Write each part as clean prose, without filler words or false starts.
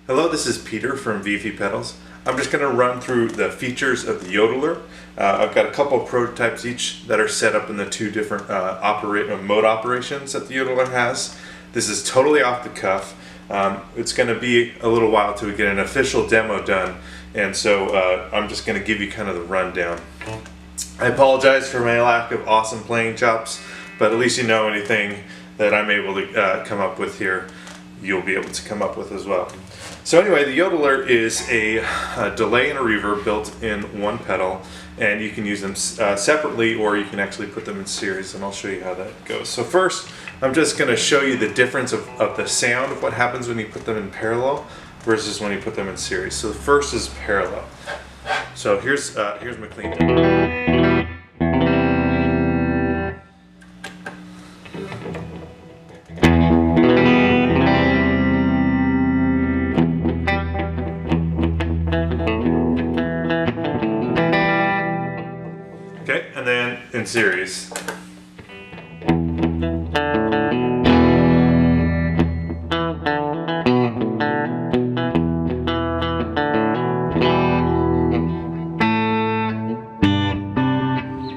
Hello, this is Peter from VFE Pedals. I'm just going to run through the features of the Yodeler. I've got a couple of prototypes each that are set up in the two different mode operations that the Yodeler has. This is totally off the cuff. It's going to be a little while till we get an official demo done, and so I'm just going to give you kind of the rundown. I apologize for my lack of awesome playing chops, but at least you know anything that I'm able to come up with here, you'll be able to come up with as well. So anyway, the Yodeler is a delay and a reverb built in one pedal, and you can use them separately, or you can actually put them in series, and I'll show you how that goes. So first, I'm just going to show you the difference of the sound of what happens when you put them in parallel versus when you put them in series. So the first is parallel. So here's McLean. Okay, and then in series.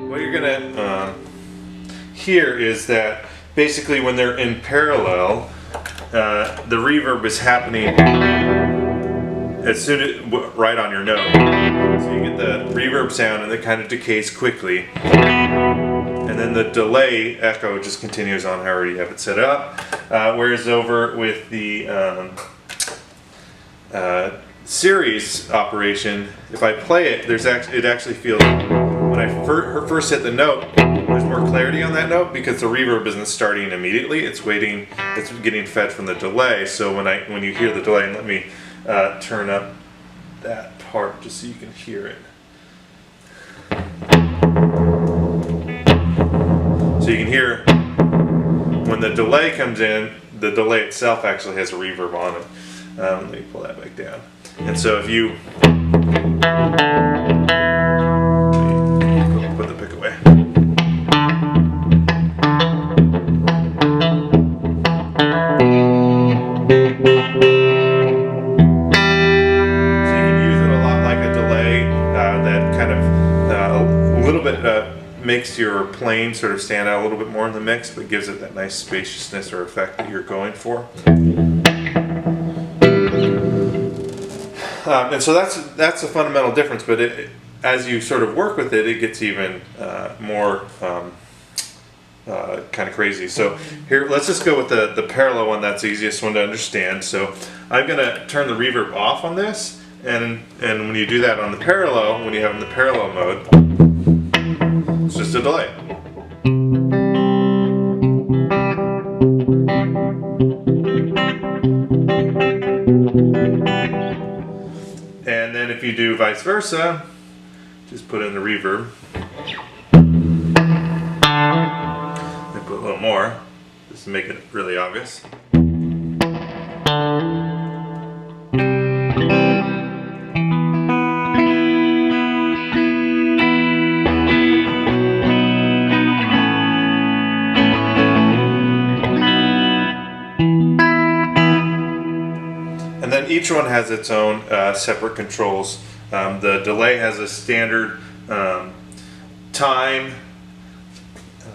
What you're gonna hear is that basically when they're in parallel, the reverb is happening as soon as right on your note. So you get the reverb sound and it kind of decays quickly. And then the delay echo just continues on however you have it set up. Whereas over with the series operation, if I play it, it actually feels, when I first hit the note, there's more clarity on that note because the reverb isn't starting immediately. It's waiting, it's getting fed from the delay. So when you hear the delay, and let me turn up that part just so you can hear it. So you can hear when the delay comes in, the delay itself actually has a reverb on it. Let me pull that back down. And so if you put the pick away. Makes your playing sort of stand out a little bit more in the mix, but gives it that nice spaciousness or effect that you're going for. And so that's a fundamental difference, but as you sort of work with it, it gets even more kind of crazy. So here, let's just go with the parallel one. That's the easiest one to understand. So I'm going to turn the reverb off on this, and when you do that on the parallel, when you have it in the parallel mode, it's just a delay. And then if you do vice versa, just put in the reverb. I put a little more, just to make it really obvious. And then each one has its own separate controls. The delay has a standard time,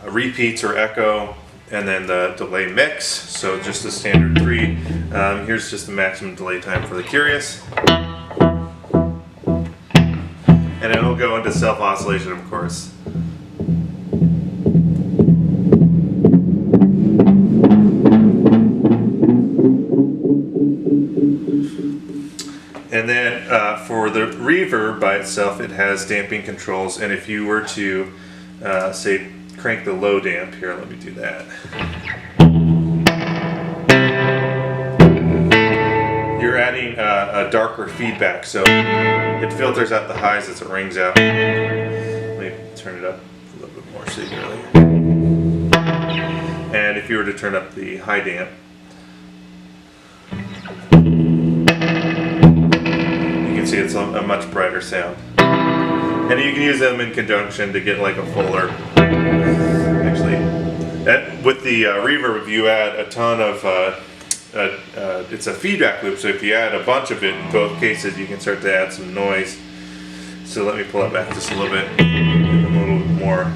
repeats or echo, and then the delay mix. So just the standard 3. Here's just the maximum delay time for the curious. And it'll go into self-oscillation, of course. And then for the reverb by itself, it has damping controls, and if you were to say crank the low damp, here, let me do that. You're adding a darker feedback, so it filters out the highs as it rings out. Let me turn it up a little bit more so you can really hear. And if you were to turn up the high damp, see it's a much brighter sound. And you can use them in conjunction to get like a fuller, actually, with the reverb, you add a ton of it's a feedback loop. So if you add a bunch of it in both cases, you can start to add some noise. So let me pull it back just a little bit, get them a little bit more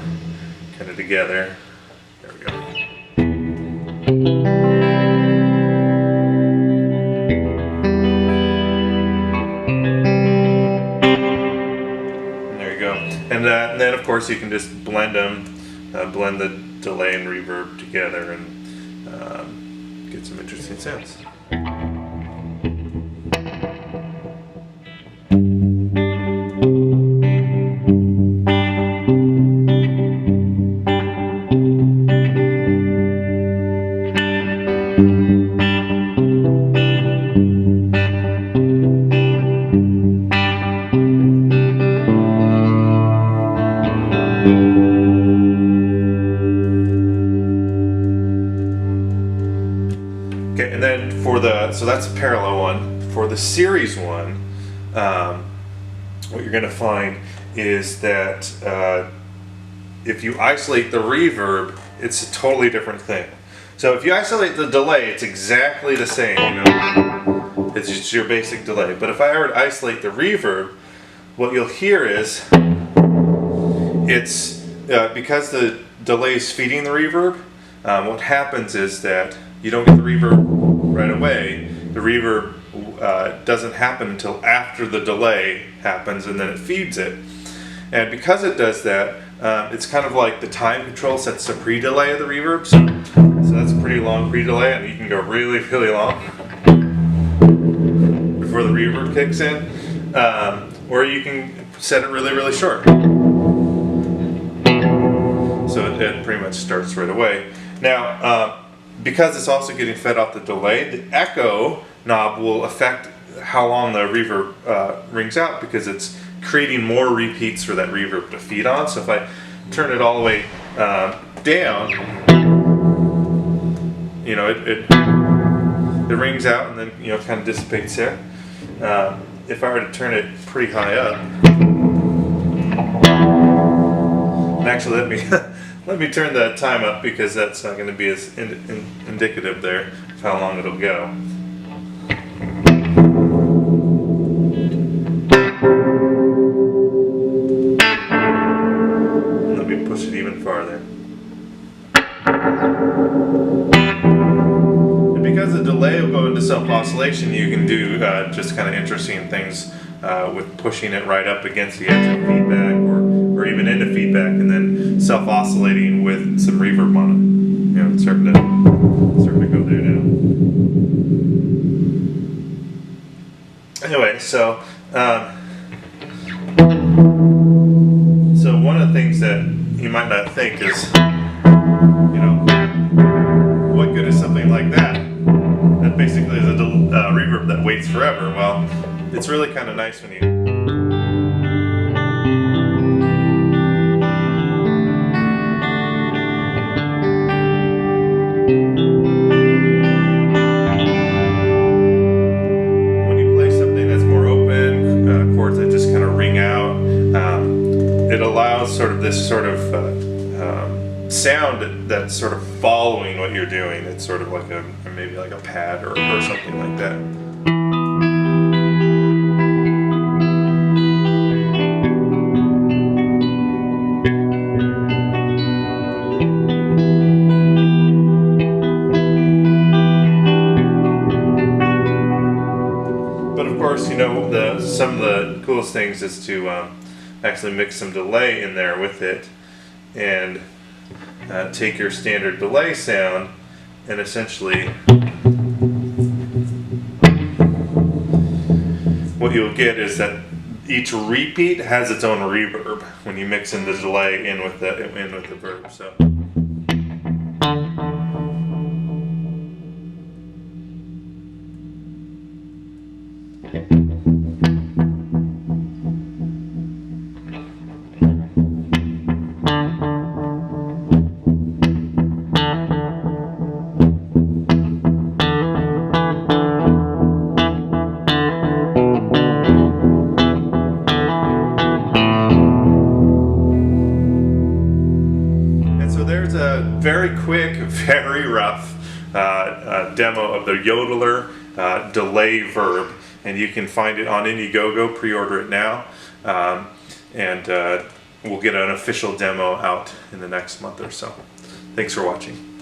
kind of together. There we go. And then of course you can just blend them, blend the delay and reverb together and get some interesting sounds. Okay, and then so that's a parallel one. For the series one, what you're going to find is that if you isolate the reverb, it's a totally different thing. So if you isolate the delay, it's exactly the same, you know, it's just your basic delay. But if I were to isolate the reverb, what you'll hear is it's because the delay is feeding the reverb. What happens is that you don't get the reverb right away. The reverb doesn't happen until after the delay happens, and then it feeds it. And because it does that, it's kind of like the time control sets the pre-delay of the reverb. So that's a pretty long pre-delay, and you can go really, really long before the reverb kicks in. Or you can set it really, really short. So it pretty much starts right away. Now, because it's also getting fed off the delay, the echo knob will affect how long the reverb rings out, because it's creating more repeats for that reverb to feed on. So if I turn it all the way down, you know, it rings out and then, you know, kind of dissipates there. If I were to turn it pretty high up, and actually let me turn the time up, because that's not going to be as indicative there of how long it'll go. And let me push it even farther. And because the delay will go into self-oscillation, you can do just kind of interesting things with pushing it right up against the edge of feedback, or even into feedback, and then self-oscillating with some reverb on it. You know, it's starting to go there now. Anyway, so one of the things that you might not think is, you know, what good is something like that? That basically is a reverb that waits forever. Well, it's really kind of nice when you play something that's more open, chords that just kind of ring out. It allows sort of this sort of sound that's sort of following what you're doing. It's sort of like maybe like a pad or something like that. But of course, you know, some of the coolest things is to actually mix some delay in there with it, and take your standard delay sound, and essentially what you'll get is that each repeat has its own reverb when you mix in the delay in with the verb. So. There's a very quick, very rough demo of the Yodeler delay verb, and you can find it on Indiegogo. Pre-order it now, and we'll get an official demo out in the next month or so. Thanks for watching.